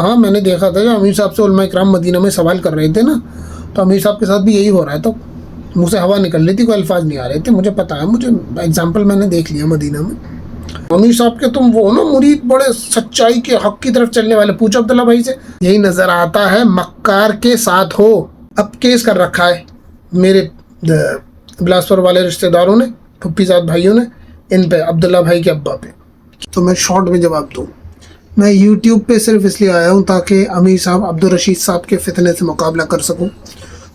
हाँ मैंने देखा था, जब अमीर साहब से उलमा इकराम मदीना में सवाल कर रहे थे ना, तो अमीर साहब के साथ भी यही हो रहा है। तो मुँह से हवा निकल रही थी, कोई अल्फाज नहीं आ रहे थे। मुझे पता है, मुझे एग्जाम्पल मैंने देख लिया मदीना में। अमीर साहब के तुम वो ना मुरीद, बड़े सच्चाई के हक की तरफ चलने वाले। पूछो अब्दुल्ला भाई से। यही नजर आता है मक्कार के साथ हो। अब केस कर रखा है मेरे बिलासपुर वाले रिश्तेदारों ने, फुप्पीजाद भाइयों ने, इन पे, अब्दुल्ला भाई के अब्बा पे। तो मैं शॉर्ट में जवाब दूँ, मैं यूट्यूब पे सिर्फ इसलिए आया हूँ ताकि अमीर साहब अब्दुल रशीद साहब के फितने से मुकाबला कर सकूँ।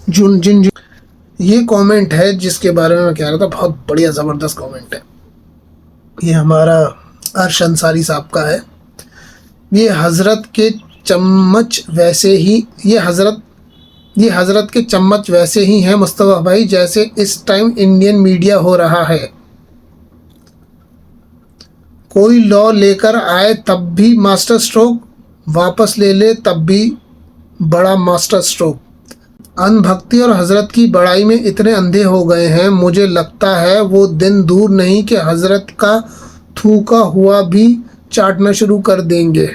जिन ये कमेंट है जिसके बारे में मैं कह रहा था, बहुत बढ़िया ज़बरदस्त कमेंट है। ये हमारा अर्श अंसारी साहब का है। ये हज़रत के चम्मच वैसे ही ये हज़रत के चम्मच वैसे ही हैं मुस्तफ़ा भाई, जैसे इस टाइम इंडियन मीडिया हो रहा है। कोई लॉ लेकर आए तब भी मास्टर स्ट्रोक, वापस ले ले तब भी बड़ा मास्टर स्ट्रोक। अनभक्ति और हजरत की बड़ाई में इतने अंधे हो गए हैं, मुझे लगता है वो दिन दूर नहीं कि हजरत का थूका हुआ भी चाटना शुरू कर देंगे।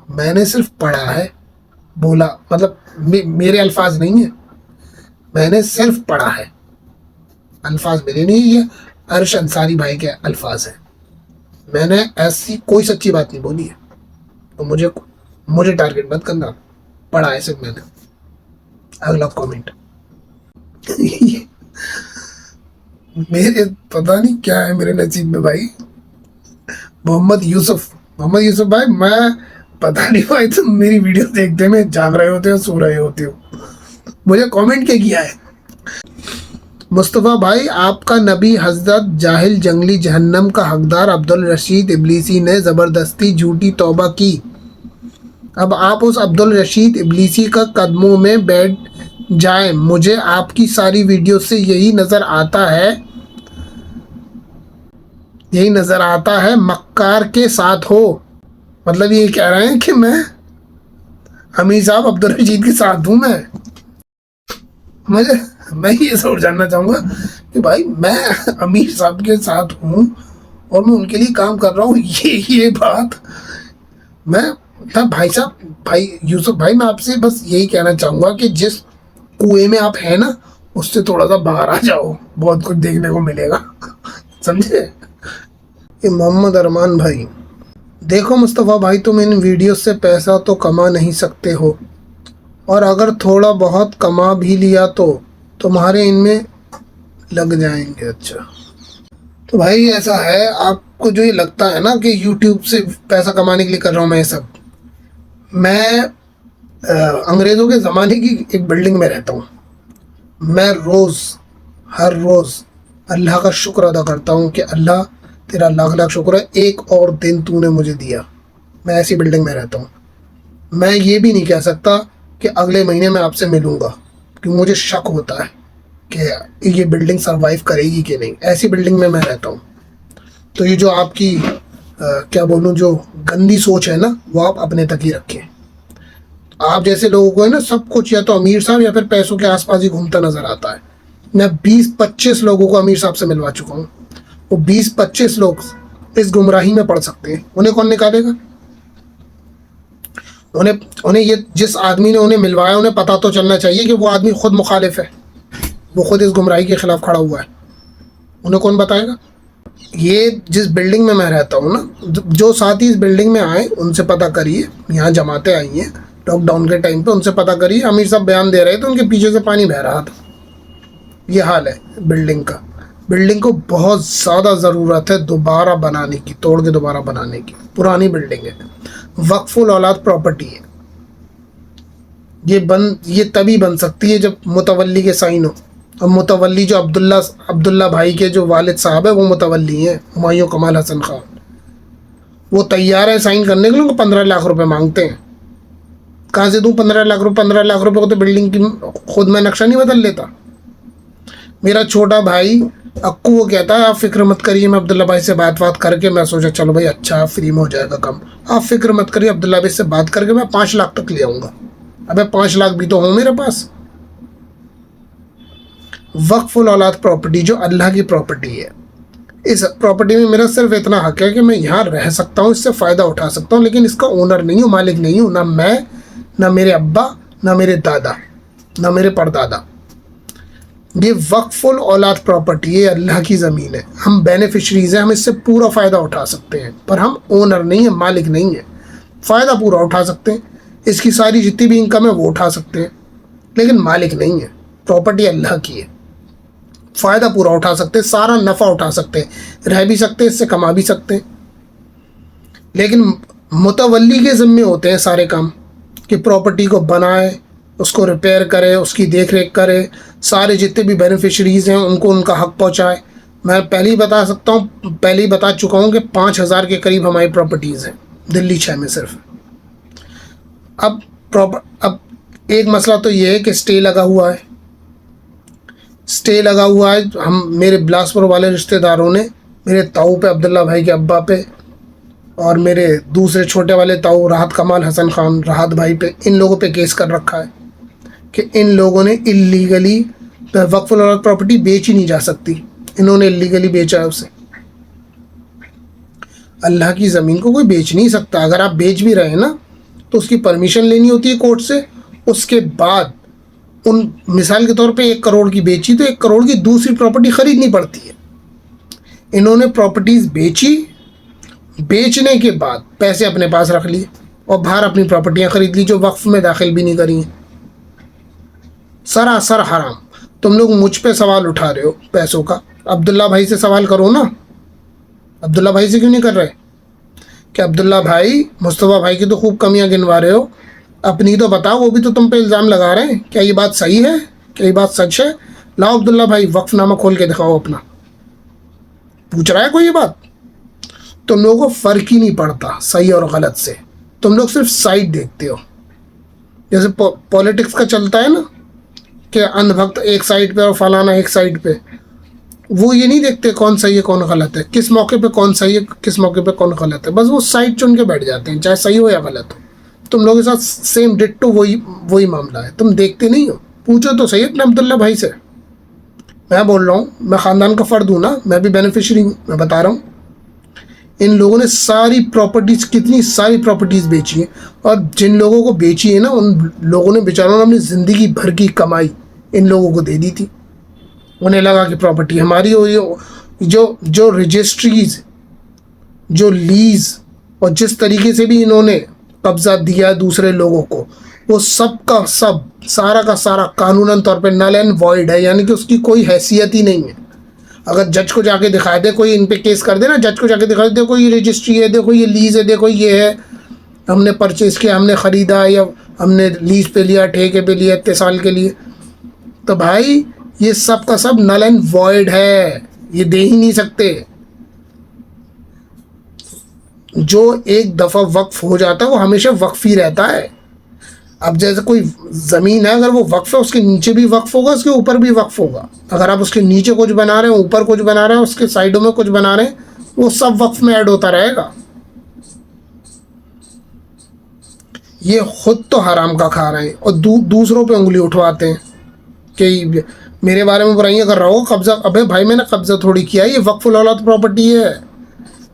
मैंने सिर्फ पढ़ा है, बोला मतलब मेरे अल्फाज नहीं है, मैंने सिर्फ पढ़ा है, अल्फाज मेरे नहीं, ये अर्श अंसारी भाई के अल्फाज हैं। मैंने ऐसी कोई सच्ची बात नहीं बोली है, तो मुझे टारगेट मत करना। पढ़ा है सिर्फ मैंने। अगला कमेंट मेरे पता नहीं क्या है मेरे नसीब में भाई। मोहम्मद यूसुफ भाई, मैं पता नहीं भाई, तुम मेरी वीडियो देखते में जाग रहे होते हो, सो रहे होते हो। मुझे कमेंट क्या किया है? मुस्तफ़ा भाई, आपका नबी हजरत जाहिल जंगली जहन्नम का हकदार अब्दुल रशीद इब्लीसी ने ज़बरदस्ती झूठी तौबा की। अब आप उस अब्दुल रशीद इब्लीसी का कदमों में बैठ जाएं। मुझे आपकी सारी वीडियो से यही नज़र आता है मक्कार के साथ हो। मतलब ये कह रहे हैं कि मैं हमीद साहब अब्दुल रशीद के साथ हूँ। मैं ये जरूर जानना चाहूँगा कि भाई मैं अमीर साहब के साथ हूँ और मैं उनके लिए काम कर रहा हूँ, ये बात मैं भाई यूसुफ भाई, मैं आपसे बस यही कहना चाहूँगा कि जिस कुएं में आप हैं ना, उससे थोड़ा सा बाहर आ जाओ, बहुत कुछ देखने को मिलेगा। समझे? ये मोहम्मद अरमान भाई, देखो मुस्तफ़ा भाई, तुम इन वीडियो से पैसा तो कमा नहीं सकते हो, और अगर थोड़ा बहुत कमा भी लिया तो तुम्हारे इनमें लग जाएंगे। अच्छा, तो भाई ऐसा है, आपको जो ये लगता है ना कि यूट्यूब से पैसा कमाने के लिए कर रहा हूँ मैं ये सब, मैं अंग्रेज़ों के ज़माने की एक बिल्डिंग में रहता हूँ। मैं हर रोज़ अल्लाह का शुक्र अदा करता हूँ कि अल्लाह तेरा लाख लाख शुक्र है, एक और दिन तूने मुझे दिया। मैं ऐसी बिल्डिंग में रहता हूँ। मैं ये भी नहीं कह सकता कि अगले महीने मैं आपसे मिलूँगा, क्योंकि मुझे शक होता है कि ये बिल्डिंग सरवाइव करेगी कि नहीं। ऐसी बिल्डिंग में मैं रहता हूँ। तो ये जो आपकी क्या बोलूँ, जो गंदी सोच है ना, वो आप अपने तक ही रखें। आप जैसे लोगों को है ना, सब कुछ या तो अमीर साहब या फिर पैसों के आसपास ही घूमता नजर आता है। मैं 20-25 लोगों को अमीर साहब से मिलवा चुका हूँ। वो 20-25 लोग इस गुमराही में पड़ सकते हैं। उन्हें कौन निकालेगा? उन्हें ये जिस आदमी ने उन्हें मिलवाया, उन्हें पता तो चलना चाहिए कि वो आदमी खुद मुखालिफ है, वो खुद इस गुमराही के खिलाफ खड़ा हुआ है। उन्हें कौन बताएगा? ये जिस बिल्डिंग में मैं रहता हूँ ना, जो साथी इस बिल्डिंग में आए उनसे पता करिए, यहाँ जमाते आई हैं लॉकडाउन के टाइम पे, उनसे पता करिए। अमीर साहब बयान दे रहे थे, उनके पीछे से पानी बह रहा था। ये हाल है बिल्डिंग का। बिल्डिंग को बहुत ज़्यादा ज़रूरत है दोबारा बनाने की, तोड़ के दोबारा बनाने की। पुरानी बिल्डिंग है, वक्फुल औलाद प्रॉपर्टी है। ये तभी बन सकती है जब मुतवल्ली के साइन हो। अब मुतवल्ली जो अब्दुल्ला भाई के जो वालिद साहब है, वो मुतवल्ली हैं, हुमायूं कमाल हसन खान। वो तैयार है साइन करने के लिए। 15 लाख रुपए मांगते हैं। कहाँ से दूँ 15 लाख रुपए? 15 लाख रुपए को तो बिल्डिंग की खुद मैं नक्शा नहीं बदल लेता। मेरा छोटा भाई अक्कू वो कहता है, आप फिक्र मत करिए, मैं अब्दुल्ला भाई से बात करके, मैं सोचा चलो भाई अच्छा फ्री में हो जाएगा काम, आप फिक्र मत करिए, अब्दुल्ला भाई से बात करके मैं 5 लाख तक ले आऊँगा। अबे 5 लाख भी तो हो मेरे पास। वक्फुल औलाद प्रॉपर्टी जो अल्लाह की प्रॉपर्टी है, इस प्रॉपर्टी में मेरा सिर्फ इतना हक है कि मैं यहाँ रह सकता हूँ, इससे फ़ायदा उठा सकता हूँ, लेकिन इसका ओनर नहीं हूँ, मालिक नहीं हूँ, ना मैं, ना मेरे अब्बा, ना मेरे दादा, ना मेरे परदादा। ये वक्फुल औलाद प्रॉपर्टी है, अल्लाह की ज़मीन है, हम बेनिफिशरीज हैं, हम इससे पूरा फ़ायदा उठा सकते हैं, पर हम ओनर नहीं है, मालिक नहीं है। फ़ायदा पूरा उठा सकते हैं, इसकी सारी जितनी भी इनकम है वो उठा सकते हैं, लेकिन मालिक नहीं है। प्रॉपर्टी अल्लाह की है, फ़ायदा पूरा उठा सकते हैं, सारा नफ़ा उठा सकते हैं, रह भी सकते हैं, इससे कमा भी सकते हैं, लेकिन मुतवल्ली के ज़िम्मे होते हैं सारे काम कि प्रॉपर्टी को बनाए, उसको रिपेयर करे, उसकी देख रेख करे, सारे जितने भी बेनिफिशरीज़ हैं उनको उनका हक पहुंचाए। मैं पहले ही बता सकता हूँ, पहले ही बता चुका हूँ कि 5,000 के करीब हमारी प्रॉपर्टीज़ हैं दिल्ली 6 में सिर्फ। अब एक मसला तो ये है कि स्टे लगा हुआ है, स्टे लगा हुआ है। हम मेरे बिलासपुर वाले रिश्तेदारों ने मेरे ताऊ पे, अब्दुल्ला भाई के अब्बा पे, और मेरे दूसरे छोटे वाले ताऊ राहत कमाल हसन खान राहत भाई पे, इन लोगों पे केस कर रखा है कि इन लोगों ने इल्लीगली वक्फुल औलाद प्रॉपर्टी बेच ही नहीं जा सकती, इन्होंने इल्लीगली बेचा है उसे। अल्लाह की ज़मीन को कोई बेच नहीं सकता। अगर आप बेच भी रहे हैं ना तो उसकी परमिशन लेनी होती है कोर्ट से, उसके बाद उन मिसाल के तौर पे 1 करोड़ की बेची तो 1 करोड़ की दूसरी प्रॉपर्टी ख़रीदनी पड़ती है। इन्होंने प्रॉपर्टीज़ बेची, बेचने के बाद पैसे अपने पास रख लिए और बाहर अपनी प्रॉपर्टियां खरीद ली जो वक्फ में दाखिल भी नहीं करी हैं। सरासर हराम। तुम लोग मुझ पे सवाल उठा रहे हो पैसों का, अब्दुल्ला भाई से सवाल करो ना। अब्दुल्ला भाई से क्यों नहीं कर रहे कि अब्दुल्ला भाई मुस्तफ़ा भाई की तो खूब कमियां गिनवा रहे हो, अपनी तो बताओ, वो भी तो तुम पे इल्ज़ाम लगा रहे हैं। क्या ये बात सही है? क्या ये बात सच है? लाओ अब्दुल्ला भाई वक्फनामा खोल के दिखाओ अपना। पूछ रहा है कोई ये बात? तुम लोगों को फ़र्क ही नहीं पड़ता सही और गलत से, तुम लोग सिर्फ साइड देखते हो। जैसे पॉलिटिक्स का चलता है ना कि अंधभक्त एक साइड पे और फलाना एक साइड पे, वो ये नहीं देखते कौन सही है कौन गलत है, किस मौके पे कौन सही है किस मौके पे कौन गलत है, बस वो साइड चुन के बैठ जाते हैं, चाहे सही हो या गलत हो। तुम लोगों के साथ सेम डिट्टो वही मामला है, तुम देखते नहीं हो। पूछो तो सही अपने अब्दुल्ला भाई से। मैं बोल रहा हूँ, मैं ख़ानदान का फ़र्द हूँ ना, मैं भी बेनिफिशरी हूँ, मैं बता रहा हूँ। इन लोगों ने सारी प्रॉपर्टीज़, कितनी सारी प्रॉपर्टीज़ बेची हैं, और जिन लोगों को बेची है ना उन लोगों ने बेचारों ने अपनी ज़िंदगी भर की कमाई इन लोगों को दे दी थी। उन्हें लगा कि प्रॉपर्टी हमारी हो। जो रजिस्ट्रीज़, जो लीज़ और जिस तरीके से भी इन्होंने कब्ज़ा दिया दूसरे लोगों को, वो सब का सब, सारा का सारा कानूनन तौर पे नल एंड वॉइड है, यानी कि उसकी कोई हैसियत ही नहीं है। अगर जज को जाके दिखा दे, कोई इन पे केस कर दे ना, जज को जाके दिखा दे, देखो ये रजिस्ट्री है, देखो ये लीज़ है, देखो ये है, हमने परचेज़ किया, हमने ख़रीदा या हमने लीज़ पे लिया, ठेके पे लिया इतने साल के लिए, तो भाई ये सब का सब नल एंड वॉइड है, ये दे ही नहीं सकते। जो एक दफ़ा वक्फ हो जाता है वो हमेशा वक्फ ही रहता है। अब जैसे कोई ज़मीन है, अगर वो वक्फ है, उसके नीचे भी वक्फ होगा, उसके ऊपर भी वक्फ होगा। अगर आप उसके नीचे कुछ बना रहे हैं, ऊपर कुछ बना रहे हैं, उसके साइडों में कुछ बना रहे हैं, वो सब वक्फ में ऐड होता रहेगा। ये खुद तो हराम का खा रहे हैं और दूसरों पे उंगली उठवाते हैं कि मेरे बारे में बुराइयां कर रहा हो, कब्ज़ा। अबे भाई मैंने कब्ज़ा थोड़ी किया, ये वक्फुल औलाद प्रॉपर्टी है।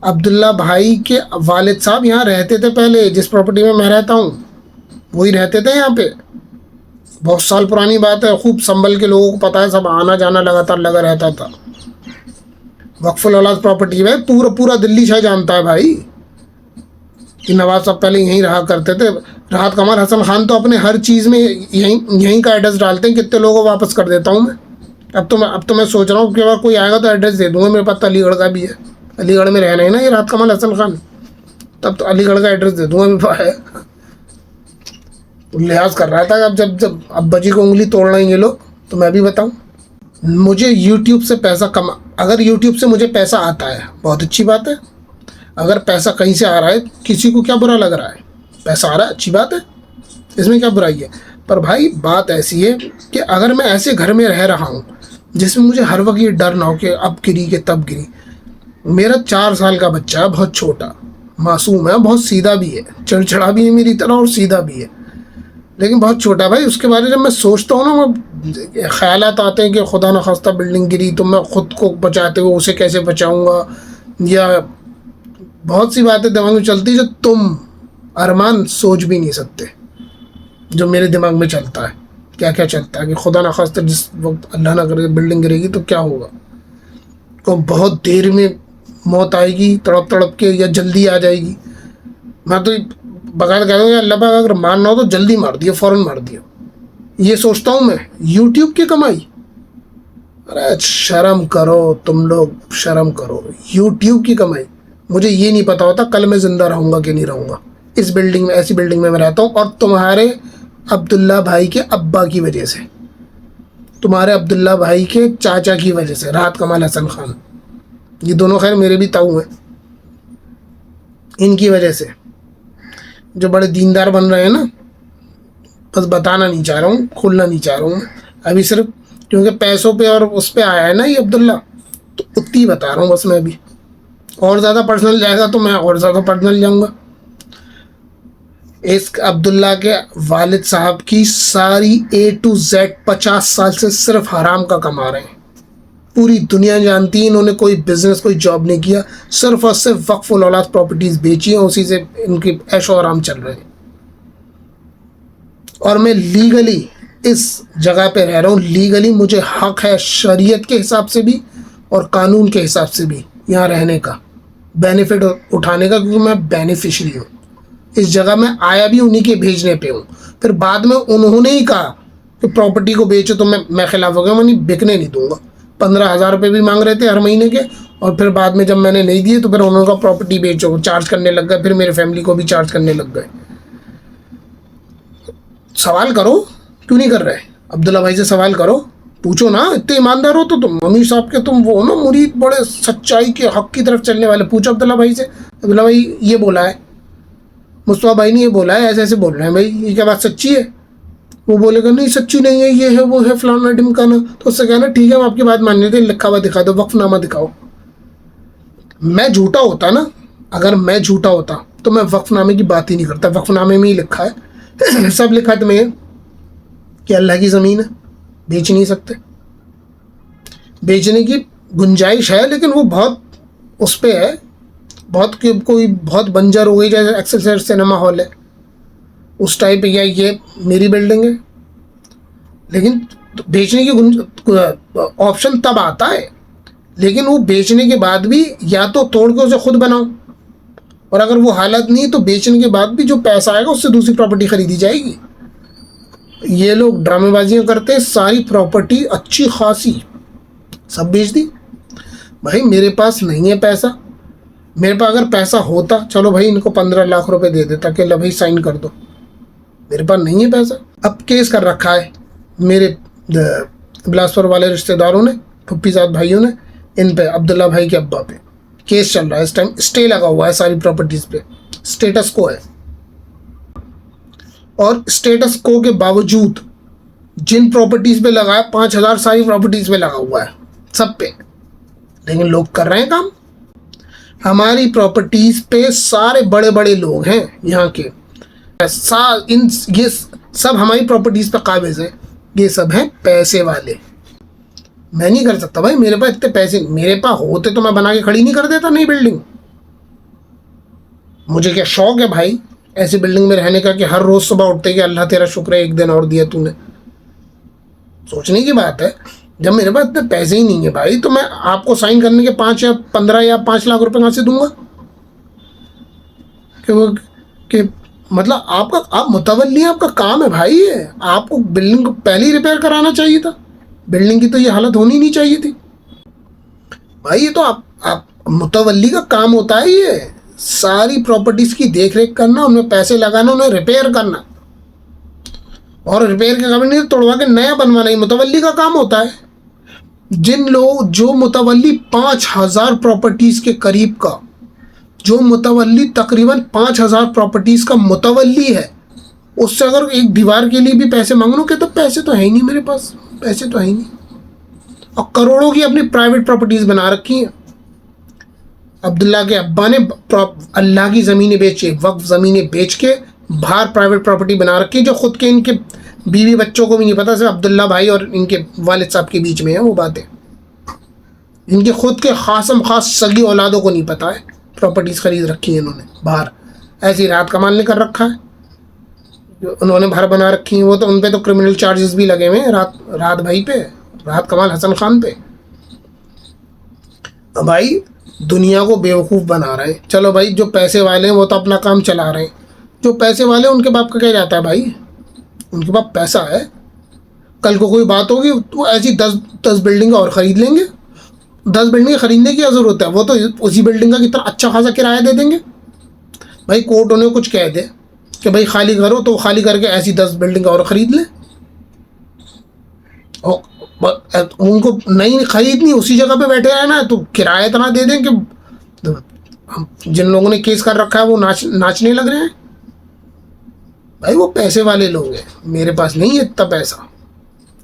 अब्दुल्ला भाई के वालिद साहब यहाँ रहते थे पहले, जिस प्रॉपर्टी में मैं रहता हूँ वही रहते थे यहाँ पे। बहुत साल पुरानी बात है, खूब संभल के लोगों को पता है, सब आना जाना लगातार लगा रहता था। वक्फुल औलाद प्रॉपर्टी है, पूरा दिल्ली शहर जानता है भाई कि नवाज साहब पहले यहीं रहा करते थे। राहत कमाल हसन खान तो अपने हर चीज़ में यहीं का एड्रेस डालते हैं, कितने लोगों को वापस कर देता हूँ मैं। अब तो मैं सोच रहा हूँ कि अगर कोई आएगा तो एड्रेस दे दूँगा। मेरे पास तो अलीगढ़ का भी है, अलीगढ़ में रहना है ना ये राहत कमाल हसन खान, तब तो अलीगढ़ का एड्रेस दे दूँगा। मेरे पास है, लिहाज कर रहा था। अब जब अब्बा जी को उंगली तोड़ रहे हैं ये लोग, तो मैं भी बताऊं, मुझे यूट्यूब से पैसा अगर यूट्यूब से मुझे पैसा आता है बहुत अच्छी बात है। अगर पैसा कहीं से आ रहा है, किसी को क्या बुरा लग रहा है? पैसा आ रहा है, अच्छी बात है, इसमें क्या बुराई है। पर भाई बात ऐसी है कि अगर मैं ऐसे घर में रह रहा हूँ जिसमें मुझे हर वक्त ये डर ना हो कि अब गिरी कि तब गिरी। मेरा 4 साल का बच्चा है, बहुत छोटा, मासूम है, बहुत सीधा भी है, चिड़चिड़ा भी है मेरी तरह और सीधा भी है। लेकिन बहुत छोटा भाई। उसके बारे में जब मैं सोचता हूँ ना, मैं ख्यालात आते हैं कि खुदा न खास्ता बिल्डिंग गिरी तो मैं खुद को बचाते हुए उसे कैसे बचाऊंगा, या बहुत सी बातें दिमाग में चलती जो तुम अरमान सोच भी नहीं सकते, जो मेरे दिमाग में चलता है। क्या क्या चलता है कि खुदा न खास्ता जिस वक्त अल्लाह ना करे बिल्डिंग गिरेगी तो क्या होगा, को बहुत देर में मौत आएगी तड़प तड़प के, या जल्दी आ जाएगी। मैं तो बगैर कह दूँगा अल्लाह पाक अगर मारना हो तो जल्दी मार दिया, फ़ौरन मार दिया। ये सोचता हूँ मैं। यूट्यूब की कमाई, अरे शर्म करो तुम लोग, शर्म करो। यूट्यूब की कमाई, मुझे ये नहीं पता होता कल मैं ज़िंदा रहूँगा कि नहीं रहूँगा। इस बिल्डिंग में, ऐसी बिल्डिंग में मैं रहता हूँ, और तुम्हारे अब्दुल्ला भाई के अब्बा की वजह से, तुम्हारे अब्दुल्ला भाई के चाचा की वजह से, राहत कमाल हसन खान, ये दोनों खैर मेरे भी ताऊ हैं, इनकी वजह से जो बड़े दीनदार बन रहे हैं ना, बस बताना नहीं चाह रहा हूँ, खुलना नहीं चाह रहा हूँ अभी, सिर्फ क्योंकि पैसों पे और उस पे आया है ना ये अब्दुल्ला, तो उतनी ही बता रहा हूँ बस मैं अभी। और ज़्यादा पर्सनल जाएगा तो मैं और ज़्यादा पर्सनल जाऊँगा। इस अब्दुल्ला के वालिद साहब की सारी A to Z 50 साल से सिर्फ हराम का कमा रहे हैं। पूरी दुनिया जानती है इन्होंने कोई बिजनेस, कोई जॉब नहीं किया, सिर्फ और सिर्फ वक्फ औलाद प्रॉपर्टीज बेची हैं, उसी से इनकी ऐशो आराम चल रहे हैं। और मैं लीगली इस जगह पे रह रहा हूँ, लीगली मुझे हक है शरीयत के हिसाब से भी और कानून के हिसाब से भी यहाँ रहने का, बेनिफिट उठाने का, क्योंकि मैं बेनिफिशरी हूँ। इस जगह में आया भी उन्हीं के भेजने पे हूँ। फिर बाद में उन्होंने ही कहा कि प्रॉपर्टी को बेचो, तो मैं खिलाफ हो गया, मैं नहीं बिकने नहीं दूंगा। 15,000 रुपये भी मांग रहे थे हर महीने के, और फिर बाद में जब मैंने नहीं दिए तो फिर उन्होंने कहा प्रॉपर्टी बेचो, चार्ज करने लग गए, फिर मेरे फैमिली को भी चार्ज करने लग गए। सवाल करो, क्यों नहीं कर रहे? अब्दुल्ला भाई से सवाल करो, पूछो ना, इतने ईमानदार हो तो तुम, अमीर साहब के तुम वो ना मुरीद, बड़े सच्चाई के हक की तरफ चलने वाले। पूछो अब्दुल्ला भाई से, अब्दुल्ला भाई ये बोला है, मुस्तफा भाई ने ये बोला है, ऐसे ऐसे बोल रहे हैं भाई, ये क्या बात सच्ची है? वो बोलेगा नहीं सच्ची नहीं है, ये है वो है फलाना ढिमकाना, तो उससे कहना ठीक है हम आपकी बात मान लेते हैं, लिखा हुआ दिखा दो, वक्फनामा दिखाओ। मैं झूठा होता ना, अगर मैं झूठा होता तो मैं वक्फनामे की बात ही नहीं करता। वक्फनामे में ही लिखा है सब लिखा है में कि अल्लाह की ज़मीन है, बेच नहीं सकते। बेचने की गुंजाइश है, लेकिन वो बहुत उस पर है, बहुत कोई बहुत बंजर हो गई, जैसे एक्सेल सिनेमा हॉल है उस टाइप, या ये मेरी बिल्डिंग है। लेकिन बेचने की ऑप्शन तब आता है, लेकिन वो बेचने के बाद भी या तो तोड़ के उसे खुद बनाओ, और अगर वो हालत नहीं तो बेचने के बाद भी जो पैसा आएगा उससे दूसरी प्रॉपर्टी खरीदी जाएगी। ये लोग ड्रामेबाजियाँ करते हैं, सारी प्रॉपर्टी अच्छी खासी सब बेच दी। भाई मेरे पास नहीं है पैसा, मेरे पास अगर पैसा होता, चलो भाई इनको 15 लाख रुपए दे देता कि लो भाई साइन कर दो, मेरे पास नहीं है पैसा। अब केस कर रखा है मेरे बिलासपुर वाले रिश्तेदारों ने, फुप्पीजाद भाइयों ने, इन पे अब्दुल्ला भाई के अब्बा पे केस चल रहा है इस टाइम, स्टे लगा हुआ है सारी प्रॉपर्टीज़ पे, स्टेटस को है। और स्टेटस को के बावजूद जिन प्रॉपर्टीज़ पे लगा है, 5,000 सारी प्रॉपर्टीज़ पे लगा हुआ है सब पे, लेकिन लोग कर रहे हैं काम। हमारी प्रॉपर्टीज़ पे सारे बड़े बड़े लोग हैं यहाँ के, ये सब हमारी प्रॉपर्टीज़ पे काबिज है, ये सब हैं पैसे वाले। मैं नहीं कर सकता भाई, मेरे पास इतने पैसे, मेरे पास होते तो मैं बना के खड़ी नहीं कर देता नई बिल्डिंग। मुझे क्या शौक है भाई ऐसी बिल्डिंग में रहने का कि हर रोज़ सुबह उठते कि अल्लाह तेरा शुक्र है एक दिन और दिया तूने। सोचने की बात है, जब मेरे पास इतने पैसे ही नहीं है भाई, तो मैं आपको साइन करने के 5 या 15 या 5 लाख रुपए कहाँ से दूंगा? कि मतलब आप मुतवल्ली हैं, आपका काम है भाई ये, आपको बिल्डिंग को पहले ही रिपेयर कराना चाहिए था। बिल्डिंग की तो ये हालत होनी नहीं चाहिए थी भाई। ये तो आप मुतवल्ली का काम होता है, ये सारी प्रॉपर्टीज़ की देख रेख करना, उनमें पैसे लगाना, उन्हें रिपेयर करना, और रिपेयर के काम नहीं तोड़वा के नया बनवाना ही मुतवल्ली का काम होता है। जिन लोग, जो मुतवल्ली 5,000 प्रॉपर्टीज़ के करीब का, जो मुतवल्ली तकरीबन 5,000 प्रॉपर्टीज़ का मुतवल्ली है, उससे अगर एक दीवार के लिए भी पैसे मांग लो, कि तो पैसे तो है ही नहीं मेरे पास, पैसे तो है ही नहीं। और करोड़ों की अपनी प्राइवेट प्रॉपर्टीज़ बना रखी हैं। अब्दुल्ला के अब्बा ने अल्लाह की ज़मीनें बेची, वक्फ ज़मीनें बेच के बाहर प्राइवेट प्रॉपर्टी बना रखी है जो खुद के इनके बीवी बच्चों को भी नहीं पता, सिर्फ अब्दुल्ला भाई और इनके वालिद साहब के बीच में है वो बातें। इनके खुद के खासम खास सगी औलादों को नहीं पता है प्रॉपर्टीज़ खरीद रखी है इन्होंने बाहर। ऐसी राहत कमाल ने कर रखा है, उन्होंने बाहर बना रखी है। वो तो उन पे तो क्रिमिनल चार्जेस भी लगे हुए हैं राहत भाई पे, राहत कमाल हसन खान पे। भाई दुनिया को बेवकूफ़ बना रहे हैं। चलो भाई जो पैसे वाले हैं वो तो अपना काम चला रहे हैं, जो पैसे वाले हैं उनके बाप का क्या जाता है भाई, उनके पास पैसा है। कल को कोई बात होगी तो ऐसी 10 बिल्डिंग और ख़रीद लेंगे। 10 बिल्डिंग खरीदने की क्या ज़रूरत है, वो तो उसी बिल्डिंग का कितना अच्छा खासा किराया दे देंगे। भाई कोर्ट उन्हें कुछ कह दे कि भाई खाली करो तो खाली करके ऐसी 10 बिल्डिंग और ख़रीद लें। उनको नहीं खरीदनी, उसी जगह पे बैठे रहना है तो किराया इतना दे दें कि जिन लोगों ने केस कर रखा है वो नाचने लग रहे हैं। भाई वो पैसे वाले लोग हैं, मेरे पास नहीं है इतना पैसा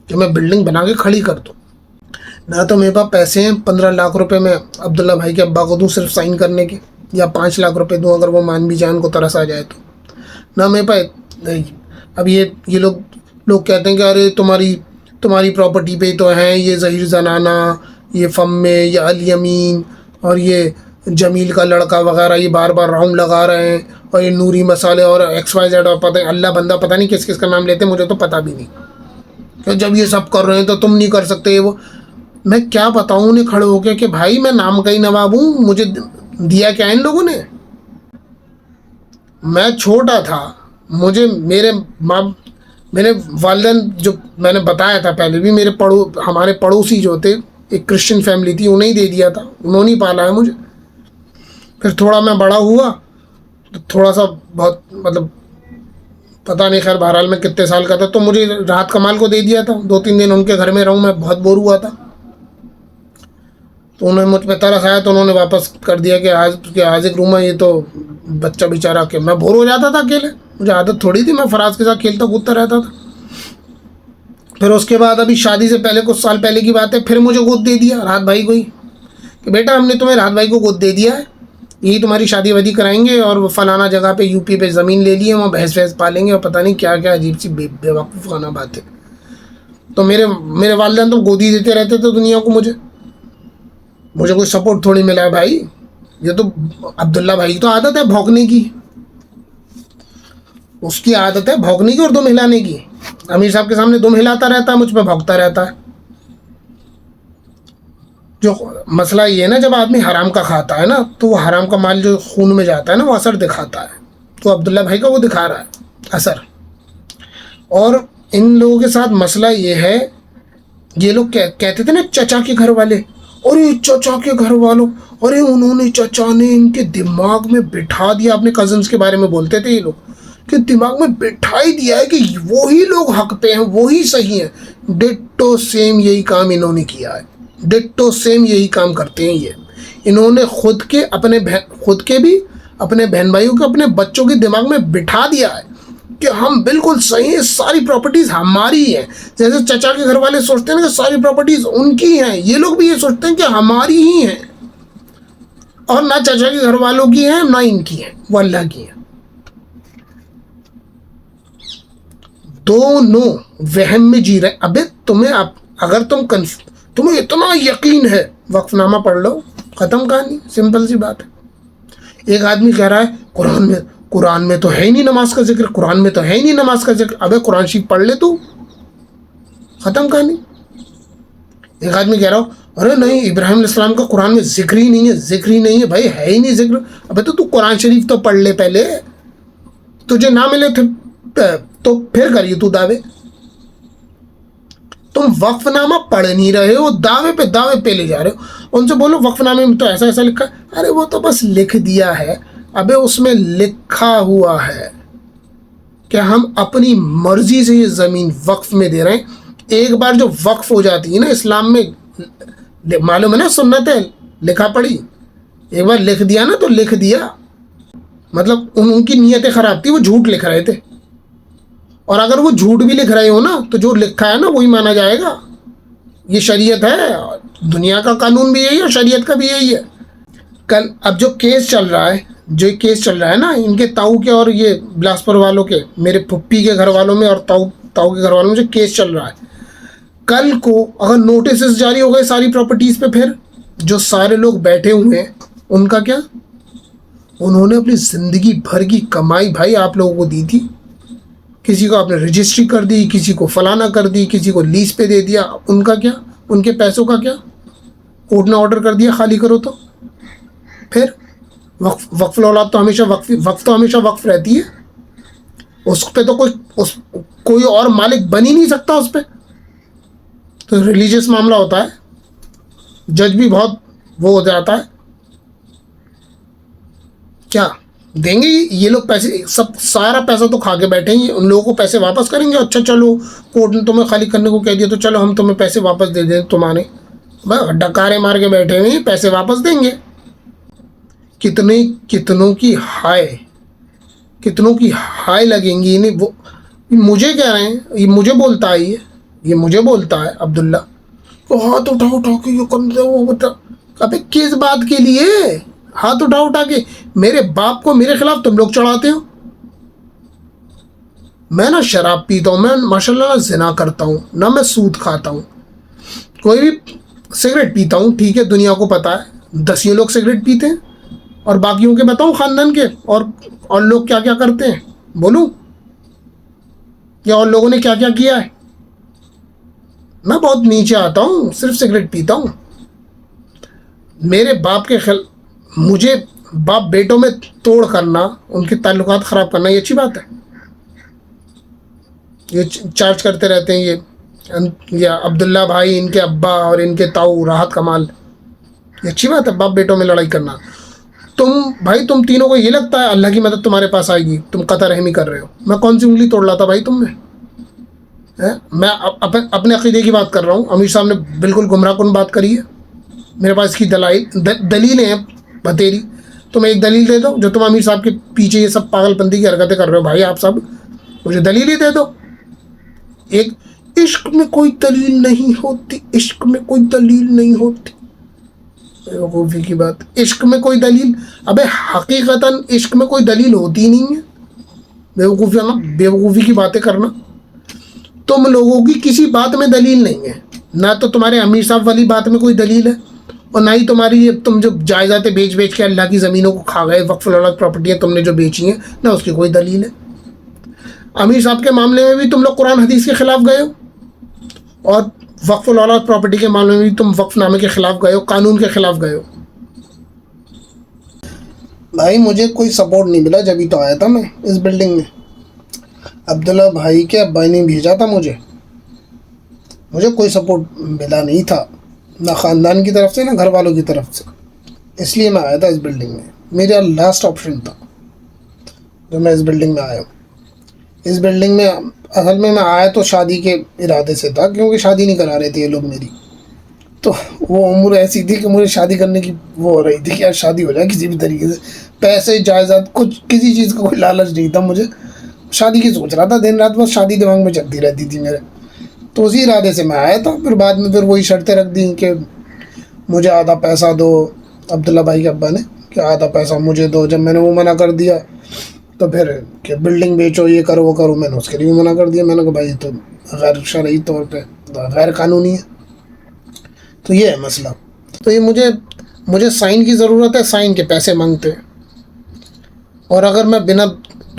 कि मैं बिल्डिंग बना के खड़ी कर दूँ। ना तो मेरे पास पैसे हैं 15 लाख रुपए मैं अब्दुल्ला भाई के अब्बा को दूँ सिर्फ साइन करने के, या 5 लाख रुपए दूँ अगर वो मान भी जाए, उनको तरस आ जाए तो। ना मेरे पास नहीं। अब ये लोग कहते हैं कि अरे तुम्हारी प्रॉपर्टी पे तो हैं ये ज़हीर जनाना, ये फम्मे, ये अली अमीन और ये जमील का लड़का वगैरह, ये बार बार राउंड लगा रहे हैं, और ये नूरी मसाले और XYZ और पता नहीं अल्लाह बंदा पता नहीं किस किस का नाम लेते हैं, मुझे तो पता भी नहीं। तो जब ये सब कर रहे हैं तो तुम नहीं कर सकते वो। मैं क्या बताऊँ उन्हें खड़े होके कि भाई मैं नाम का ही नवाब हूँ, मुझे दिया क्या इन लोगों ने। मैं छोटा था, मुझे मेरे वालिदैन, जो मैंने बताया था पहले भी, हमारे पड़ोसी जो थे एक क्रिश्चियन फैमिली थी, उन्हें ही दे दिया था, उन्होंने ही पाला है मुझे। फिर थोड़ा मैं बड़ा हुआ तो थोड़ा सा बहुत मतलब पता नहीं, खैर बहरहाल मैं कितने साल का था तो मुझे राहत कमाल को दे दिया था। 2-3 दिन उनके घर में रहूँ, मैं बहुत बोर हुआ था तो उन्होंने मुझ पर तरस आया तो उन्होंने वापस कर दिया कि आज एक रूम है, ये तो बच्चा बेचारा के। मैं बोर हो जाता था अकेले, मुझे आदत थोड़ी थी, मैं फराज के साथ खेलता कूदता रहता था। फिर उसके बाद अभी शादी से पहले कुछ साल पहले की बात है, फिर मुझे गोद दे दिया राहत भाई को ही कि बेटा हमने तुम्हें राहत भाई को गोद दे दिया है, यही तुम्हारी शादी वादी कराएंगे और वो फलाना जगह पे यूपी पे ज़मीन ले लिए, वहाँ भैंस वैंस पालेंगे और पता नहीं क्या क्या अजीब सी बेवकूफ़ाना बात है। तो मेरे वालिदैन तो गोदी देते रहते थे दुनिया को, मुझे कोई सपोर्ट थोड़ी मिला है भाई। ये तो अब्दुल्ला भाई की तो आदत है भौंकने की, उसकी आदत है भौंकने की और दुम हिलाने की। अमीर साहब के सामने दुम हिलाता रहता है, मुझ पर भौंकता रहता है। जो मसला ये है ना, जब आदमी हराम का खाता है ना तो वो हराम का माल जो खून में जाता है ना वो असर दिखाता है, तो अब्दुल्ला भाई का वो दिखा रहा है असर। और इन लोगों के साथ मसला ये है, ये लोग कहते थे ना चचा के घर वाले, और ये चचा के घर वालों, अरे उन्होंने चचा ने इनके दिमाग में बिठा दिया, अपने कजन्स के बारे में बोलते थे ये लोग कि दिमाग में बिठा ही दिया है कि वही लोग हक पे हैं, वही सही हैं। डिट्टो सेम यही काम इन्होंने किया है, डिट्टो सेम यही काम करते हैं ये। इन्होंने खुद के भी अपने बहन भाइयों के, अपने बच्चों के दिमाग में बिठा दिया है कि हम बिल्कुल सही हैं, सारी प्रॉपर्टीज़ हमारी हैं। जैसे चचा के घर वाले सोचते हैं ना कि सारी प्रॉपर्टीज़ उनकी हैं, ये लोग भी ये सोचते हैं कि हमारी ही हैं, और ना चचा के घर वालों की हैं ना इनकी हैं, वो अल्लाह की हैं। दोनों वहम में जी रहे। अबे अगर तुम्हें इतना यकीन है, वक्फनामा पढ़ लो, ख़त्म कहानी, सिंपल सी बात है। एक आदमी कह रहा है कुरान में तो है ही नहीं नमाज का जिक्र, कुरान में तो है ही नहीं नमाज का जिक्र। अबे कुरान शरीफ पढ़ ले तू, ख़त्म कहानी। एक आदमी कह रहा हो अरे नहीं इब्राहिम इस्लाम का कुरान में जिक्र ही नहीं है, जिक्र ही नहीं है। भाई है ही नहीं जिक्र। अबे तो तू कुरान शरीफ तो पढ़ ले पहले, तुझे ना मिले तो फिर करिए तू दावे। तुम वक्फनामा पढ़ नहीं रहे हो, दावे पे ले जा रहे हो। उनसे बोलो वक्फनामे में तो ऐसा ऐसा लिखा है, अरे वो तो बस लिख दिया है। अबे उसमें लिखा हुआ है कि हम अपनी मर्जी से ये ज़मीन वक्फ में दे रहे हैं। एक बार जो वक्फ हो जाती है ना इस्लाम में, मालूम है ना, सुन्नत है, लिखा पढ़ी, एक बार लिख दिया ना तो लिख दिया। मतलब उनकी नीयतें ख़राब थी, वो झूठ लिख रहे थे, और अगर वो झूठ भी लिख रहे हो ना तो जो लिखा है ना वही माना जाएगा। ये शरीयत है, दुनिया का कानून भी यही है और शरीयत का भी यही है। अब जो केस चल रहा है जो ये केस चल रहा है ना इनके ताऊ के और ये बिलासपुर वालों के, मेरे पुप्पी के घर वालों में और ताऊ ताऊ के घर वालों में जो केस चल रहा है, कल को अगर नोटिस जारी हो गए सारी प्रॉपर्टीज पे, फिर जो सारे लोग बैठे हुए हैं उनका क्या? उन्होंने अपनी जिंदगी भर की कमाई भाई आप लोगों को दी थी, किसी को आपने रजिस्ट्री कर दी, किसी को फलाना कर दी, किसी को लीज पे दे दिया, उनका क्या? उनके पैसों का क्या? कोर्ट ने ऑर्डर कर दिया खाली करो तो फिर वक्फ औलाद तो हमेशा वक्फ तो हमेशा वक्फ रहती है, उस पे तो कोई और मालिक बन ही नहीं सकता उस पे। तो रिलीजियस मामला होता है, जज भी बहुत वो हो जाता है। क्या देंगे ये लोग पैसे? सब सारा पैसा तो खा के बैठेंगे, उन लोगों को पैसे वापस करेंगे। अच्छा चलो कोर्ट ने तुम्हें खाली करने को कह दिया तो चलो हम तुम्हें पैसे वापस दे दें तुम्हारे, बस डकारे मार के बैठे हुए पैसे वापस देंगे। कितनों की हाय लगेंगी इन्हें। वो मुझे कह रहे हैं, ये मुझे बोलता है, ये मुझे बोलता है अब्दुल्ला को हाथ उठा के ये कर दो वो बता। अबे किस बात के लिए हाथ उठा के? मेरे बाप को मेरे खिलाफ तुम लोग चढ़ाते हो। मैं ना शराब पीता हूँ, मैं माशाल्लाह ना जिना करता हूँ, ना मैं सूद खाता हूँ, कोई भी सिगरेट पीता हूँ, ठीक है, दुनिया को पता है 10 ही लोग सिगरेट पीते हैं और बाकियों के बताऊँ खानदान के और लोग क्या क्या करते हैं बोलूँ, या और लोगों ने क्या क्या किया है? मैं बहुत नीचे आता हूँ, सिर्फ सिगरेट पीता हूँ। मेरे बाप के मुझे बाप बेटों में तोड़ करना, उनके ताल्लुकात ख़राब करना, ये अच्छी बात है? ये चार्ज करते रहते हैं ये अब्दुल्ला भाई, इनके अब्बा और इनके ताऊ राहत कमाल, ये अच्छी बात है बाप बेटों में लड़ाई करना? तुम तीनों को ये लगता है अल्लाह की मदद तुम्हारे पास आएगी, तुम कतर रहमी कर रहे हो? मैं कौन सी उंगली तोड़ लाता भाई तुम में? मैं अपने अकीदे की बात कर रहा हूँ। अमीर साहब ने बिल्कुल गुमराहकुन बात करी है, मेरे पास इसकी दलीलें हैं बतेरी। तुम एक दलील दे दो जो तुम अमीर साहब के पीछे ये सब पागलपंती की हरकतें कर रहे हो। भाई आप सब मुझे दलील ही दे दो। एक इश्क में कोई दलील नहीं होती, इश्क में कोई दलील नहीं होती, बेवकूफ़ी की बात। इश्क में कोई दलील? अबे हकीकतन इश्क में कोई दलील होती ही नहीं है। बेवकूफ़ी की बातें करना। तुम लोगों की किसी बात में दलील नहीं है, ना तो तुम्हारे अमीर साहब वाली बात में कोई दलील है, और ना ही तुम्हारी ये तुम जो जायदादें बेच के अल्लाह की ज़मीनों को खा गए, वक्फ औलाद प्रॉपर्टियाँ तुमने जो बेची हैं, ना उसकी कोई दलील है। अमीर साहब के मामले में भी तुम लोग कुरान हदीस के ख़िलाफ़ गए हो, और वक्फ औलाद प्रॉपर्टी के मामले में भी तुम वक्फनामे के ख़िलाफ़ गए हो, कानून के ख़िलाफ़ गए हो। भाई मुझे कोई सपोर्ट नहीं मिला, जब ही तो आया था मैं इस बिल्डिंग में। अब्दुल्ला भाई के अब्बा ने भेजा था मुझे कोई सपोर्ट मिला नहीं था, ना ख़ानदान की तरफ से ना घर वालों की तरफ से, इसलिए मैं आया था इस बिल्डिंग में। मेरा लास्ट ऑप्शन था जो मैं इस बिल्डिंग में आया हूँ। इस बिल्डिंग में असल में मैं आया तो शादी के इरादे से था, क्योंकि शादी नहीं करा रहे थे ये लोग मेरी, तो वो उम्र ऐसी थी कि मुझे शादी करने की वो हो रही थी कि यार शादी हो जाए किसी भी तरीके से। पैसे जायदाद कुछ किसी चीज़ का कोई लालच नहीं था मुझे, शादी की सोच रहा था, दिन रात बस शादी दिमाग में चलती रहती थी मेरे। तो उसी इरादे से मैं आया था। फिर बाद में फिर वही शर्तें रख दी कि मुझे आधा पैसा दो, अब्दुल्ला भाई के अब्बा ने, कि आधा पैसा मुझे दो। जब मैंने वो मना कर दिया तो फिर कि बिल्डिंग बेचो, ये करो वो करो, मैंने उसके लिए भी मना कर दिया। मैंने कहा भाई तो गैर शरई तौर पे गैर कानूनी है। तो ये है मसला। तो ये मुझे साइन की ज़रूरत है, साइन के पैसे मांगते हैं, और अगर मैं बिना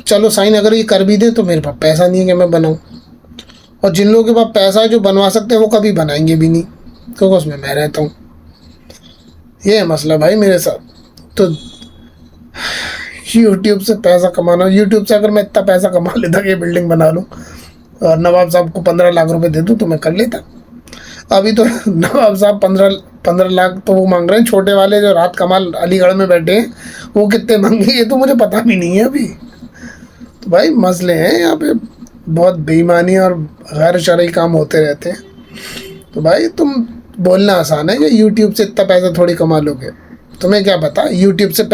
चलो साइन अगर ये कर भी दें तो मेरे पास पैसा नहीं है कि मैं बनाऊँ, और जिन लोगों के पास पैसा है जो बनवा सकते हैं वो कभी बनाएंगे भी नहीं, क्योंकि उसमें मैं रहता हूँ। ये है मसला भाई मेरे साथ। तो यूट्यूब से पैसा कमाना, यूट्यूब से अगर मैं इतना पैसा कमा लेता कि ये बिल्डिंग बना लूँ और नवाब साहब को 15 लाख रुपए दे दूँ तो मैं कर लेता। अभी तो नवाब साहब 15 लाख तो वो मांग रहे हैं, छोटे वाले जो राहत कमाल अलीगढ़ में बैठे हैं वो कितने मांगे ये तो मुझे पता भी नहीं है अभी। तो भाई मसले हैं यहाँ पे, बहुत बेईमानी और गैर शरई काम होते रहते हैं। तो भाई तुम बोलना आसान है कि यूट्यूब से इतना पैसा थोड़ी कमा लोगे, तुम्हें क्या पता। यूट्यूब से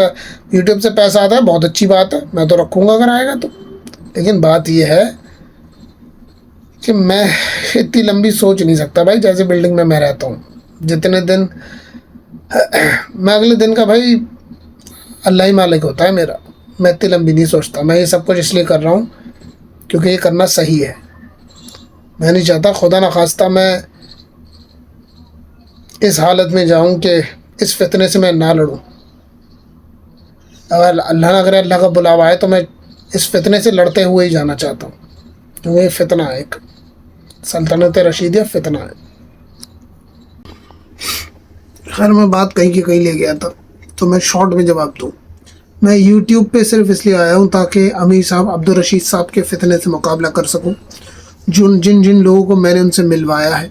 पैसा आता है, बहुत अच्छी बात है, मैं तो रखूँगा अगर आएगा तो। लेकिन बात यह है कि मैं इतनी लंबी सोच नहीं सकता भाई, जैसे बिल्डिंग में मैं रहता हूँ। जितने दिन मैं अगले दिन का भाई अल्लाह ही मालिक होता है मेरा, मैं इतनी लंबी नहीं सोचता। मैं ये सब कुछ इसलिए कर रहा हूँ क्योंकि ये करना सही है। मैं नहीं चाहता खुदा न खास्ता मैं इस हालत में जाऊँ कि इस फितने से मैं ना लड़ूँ। अगर अल्लाह ना करे, अल्लाह का बुलावा है, तो मैं इस फितने से लड़ते हुए ही जाना चाहता हूँ, क्योंकि ये फितना है, एक सल्तनत रशीदिया फितना है। खैर मैं बात कहीं की कहीं ले गया था, तो मैं शॉर्ट में जवाब दूँ। मैं यूट्यूब पे सिर्फ इसलिए आया हूँ ताकि अमीर साहब अब्दुल रशीद साहब के फितने से मुकाबला कर सकूँ। जिन जिन लोगों को मैंने उनसे मिलवाया है,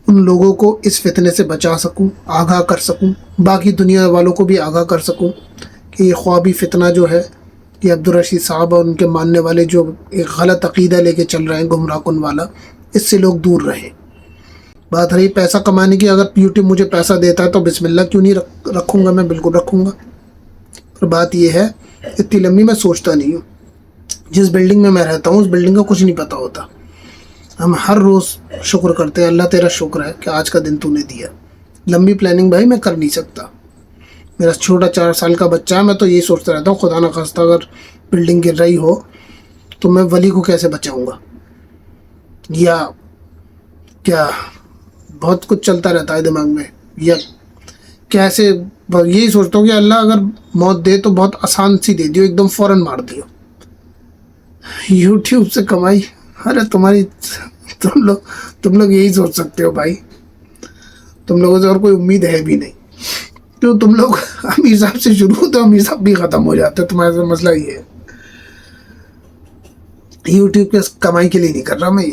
उन लोगों को इस फितने से बचा सकूँ, आगाह कर सकूँ, बाकी दुनिया वालों को भी आगाह कर सकूँ कि ये ख्वाबी फितना जो है, कि अब्दुल रशीद साहब और उनके मानने वाले जो एक गलत अकीदा लेके चल रहे हैं गुमराह कुन वाला, इससे लोग दूर रहें। बात रही पैसा कमाने की, अगर यूट्यूब मुझे पैसा देता है तो बिस्मिल्लाह, क्यों नहीं रखूँगा, मैं बिल्कुल रखूँगा। पर बात यह है, इतनी लंबी मैं सोचता नहीं हूँ। जिस बिल्डिंग में मैं रहता हूँ उस बिल्डिंग का कुछ नहीं पता होता। हम हर रोज़ शुक्र करते हैं, अल्लाह तेरा शुक्र है कि आज का दिन तूने दिया। लंबी प्लानिंग भाई मैं कर नहीं सकता। मेरा छोटा 4 साल का बच्चा है, मैं तो यही सोचता रहता हूँ, खुदा न खास्ता अगर बिल्डिंग गिर रही हो तो मैं वली को कैसे बचाऊँगा, या क्या बहुत कुछ चलता रहता है दिमाग में, या कैसे यही सोचता हूँ कि अल्लाह अगर मौत दे तो बहुत आसान सी दे दियो, एकदम फ़ौरन मार दियो। यूट्यूब से कमाई, अरे तुम लोग यही सोच सकते हो भाई, तुम लोगों से और कोई उम्मीद है भी नहीं। क्यों, तुम लोग अमीर साहब से शुरू होते हो, अमीर साहब भी ख़त्म हो जाते हो। तुम्हारा मसला ये है, यूट्यूब के कमाई के लिए नहीं कर रहा मैं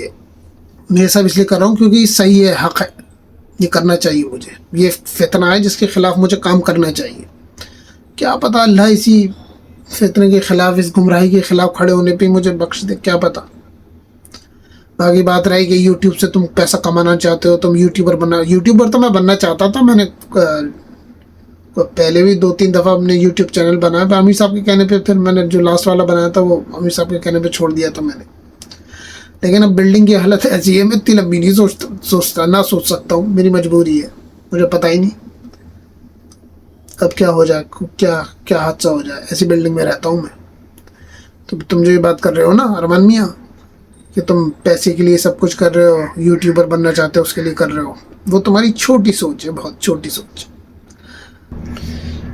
ये सब इसलिए कर रहा हूँ क्योंकि सही है, हक़ है, ये करना चाहिए मुझे। ये फितना है जिसके ख़िलाफ़ मुझे काम करना चाहिए। क्या पता अल्लाह इसी फितने के ख़िलाफ़, इस गुमराही के ख़िलाफ़ खड़े होने पे मुझे बख्श दे, क्या पता। बाकी बात रही कि यूट्यूब से तुम पैसा कमाना चाहते हो, तुम यूट्यूबर तो मैं बनना चाहता था। मैंने पहले भी 2-3 दफ़ा अपने यूट्यूब चैनल बनाया, अमीर साहब के कहने पे। फिर मैंने जो लास्ट वाला बनाया था वो अमीर साहब के कहने पे छोड़ दिया था मैंने। लेकिन अब बिल्डिंग की हालत ऐसी है, मैं इतनी लंबी नहीं सोच सकता हूँ, मेरी मजबूरी है। मुझे पता ही नहीं कब क्या हो जाए, क्या हादसा हो जाए। ऐसी बिल्डिंग में रहता हूँ मैं। तो तुम जो ये बात कर रहे हो ना अरमान मियाँ, कि तुम पैसे के लिए सब कुछ कर रहे हो, यूट्यूबर बनना चाहते हो उसके लिए कर रहे हो, वो तुम्हारी छोटी सोच है, बहुत छोटी सोच।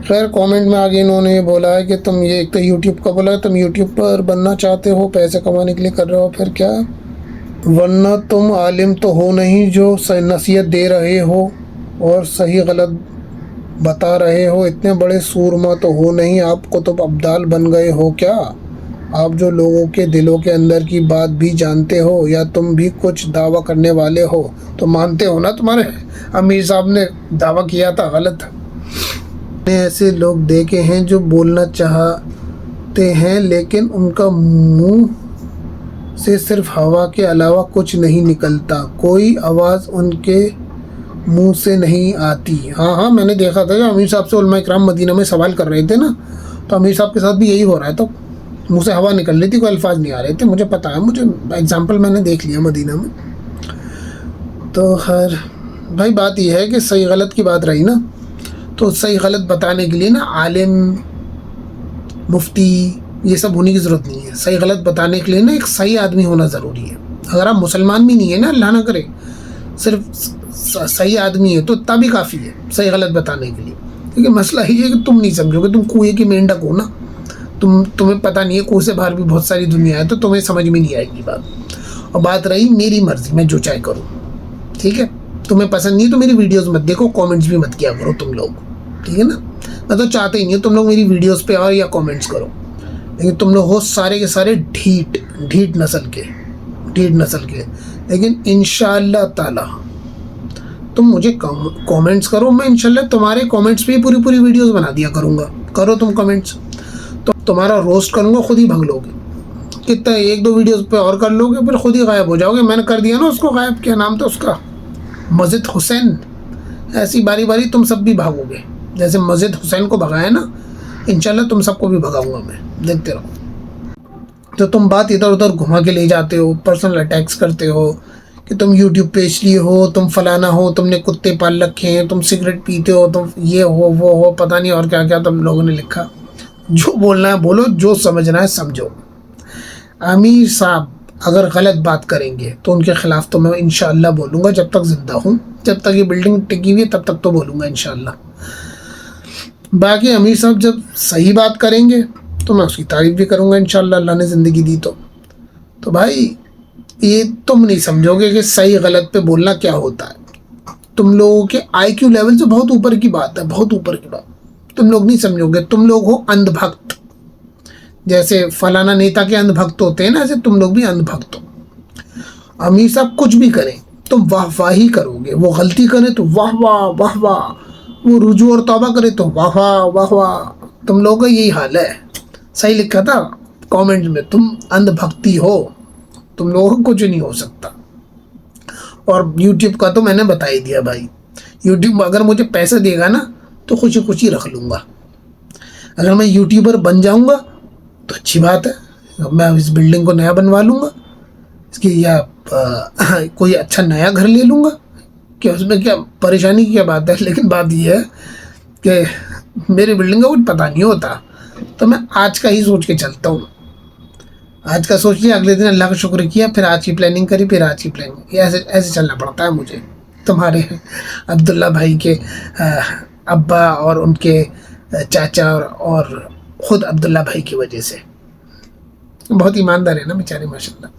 खैर कमेंट में आगे इन्होंने ये बोला है कि तुम ये एक तो यूट्यूब का बोला है, तुम यूट्यूब पर बनना चाहते हो, पैसे कमाने के लिए कर रहे हो, फिर क्या, वरना तुम आलिम तो हो नहीं जो नसीहत दे रहे हो और सही गलत बता रहे हो। इतने बड़े सूरमा तो हो नहीं, आपको तो अब्दाल बन गए हो क्या? आप जो लोगों के दिलों के अंदर की बात भी जानते हो, या तुम भी कुछ दावा करने वाले हो तो मानते हो ना तुम्हारे अमीर साहब ने दावा किया था गलत। ऐसे लोग देखे हैं जो बोलना चाहते हैं लेकिन उनका मुंह से सिर्फ हवा के अलावा कुछ नहीं निकलता, कोई आवाज़ उनके मुंह से नहीं आती। हाँ, मैंने देखा था जब अमीर साहब से उलमा इकराम मदीना में सवाल कर रहे थे ना, तो अमीर साहब के साथ भी यही हो रहा है। तो मुंह से हवा निकल रही थी, कोई अल्फाज नहीं आ रहे थे। मुझे पता है, मुझे एग्जाम्पल मैंने देख लिया मदीना में। तो खैर भाई बात यह है कि सही गलत की बात रही ना, तो सही गलत बताने के लिए ना आलिम, मुफ्ती ये सब होने की ज़रूरत नहीं है। सही गलत बताने के लिए ना एक सही आदमी होना ज़रूरी है। अगर आप मुसलमान भी नहीं है ना, अल्लाह ना करे, सिर्फ सही आदमी है तो तभी काफ़ी है सही गलत बताने के लिए। क्योंकि मसला ही है कि तुम नहीं समझोगे, तुम कुएं की मेंढक हो ना, तुम्हें पता नहीं है कुएं से बाहर भी बहुत सारी दुनिया है, तो तुम्हें समझ में नहीं आएगी बात। और बात रही मेरी मर्ज़ी, मैं जो चाहे करूँ, ठीक है। तुम्हें पसंद नहीं तो मेरी वीडियोस मत देखो, कमेंट्स भी मत किया करो तुम लोग, ठीक है ना। मैं तो चाहते ही नहीं तुम लोग मेरी वीडियोस पे आओ या कमेंट्स करो, लेकिन तुम लोग हो सारे के सारे ढीठ नस्ल के। लेकिन इंशाअल्लाह ताला तुम मुझे कमेंट्स करो, मैं इंशाल्लाह तुम्हारे कमेंट्स पे पूरी वीडियोस बना दिया करूँगा। करो तुम कमेंट्स, तो तुम्हारा रोस्ट करूँगा, खुद ही भाग लोगे। कितना 1-2 वीडियोस पे और कर लोगे, फिर खुद ही गायब हो जाओगे। मैंने कर दिया ना उसको गायब, क्या नाम था उसका, मस्जिद हुसैन। ऐसी बारी बारी तुम सब भी भागोगे, जैसे मस्जिद हुसैन को भगाया ना, इंशाल्लाह तुम सबको भी भगाऊंगा मैं, देखते रहो। तो तुम बात इधर उधर घुमा के ले जाते हो, पर्सनल अटैक्स करते हो कि तुम यूट्यूब पे इसलिए हो, तुम फलाना हो, तुमने कुत्ते पाल रखे हैं, तुम सिगरेट पीते हो, तुम ये हो वो हो, पता नहीं और क्या क्या तुम लोगों ने लिखा। जो बोलना है बोलो, जो समझना है समझो। आमिर साहब अगर गलत बात करेंगे तो उनके खिलाफ तो मैं इंशाअल्लाह बोलूँगा, जब तक ज़िंदा हूँ, जब तक ये बिल्डिंग टिकी हुई है तब तक तो बोलूँगा इंशाअल्लाह। बाकी आमिर साहब जब सही बात करेंगे तो मैं उसकी तारीफ़ भी करूँगा इंशाअल्लाह, अल्लाह ने ज़िंदगी दी तो भाई ये तुम नहीं समझोगे कि सही गलत पे बोलना क्या होता है। तुम लोगों के आईक्यू लेवल से बहुत ऊपर की बात है, बहुत ऊपर की बात। तुम लोग नहीं समझोगे, तुम लोग हो अंधभक्त। जैसे फलाना नेता के अंधभक्त होते हैं ना, ऐसे तुम लोग भी अंधभक्त हो। आमिर साहब कुछ भी करें तुम वाह वाह ही करोगे, वो गलती करें तो वाह वाह वाह वाह, वो रुजू और तौबा करे तो वाह वाह वाह वाह। तुम लोगों का यही हाल है। सही लिखा था कमेंट में, तुम अंधभक्ति हो, तुम लोगों को कुछ नहीं हो सकता। और यूट्यूब का तो मैंने बता ही दिया भाई, यूट्यूब अगर मुझे पैसा देगा ना तो खुशी खुशी रख लूँगा। अगर मैं यूट्यूबर बन जाऊँगा तो अच्छी बात है, मैं इस बिल्डिंग को नया बनवा लूँगा इसकी, या कोई अच्छा नया घर ले लूँगा, कि उसमें क्या परेशानी की क्या बात है। लेकिन बात यह है कि मेरी बिल्डिंग का कुछ पता नहीं होता, तो मैं आज का ही सोच के चलता हूँ। आज का सोच लिया, अगले दिन अल्लाह का शुक्र किया, फिर आज की प्लानिंग करी, फिर आज की प्लानिंग, ऐसे ऐसे चलना पड़ता है मुझे। तुम्हारे अब्दुल्ला भाई के अब्बा और उनके चाचा और ख़ुद अब्दुल्ला भाई की वजह से। बहुत ईमानदार है ना बेचारे माशाल्लाह।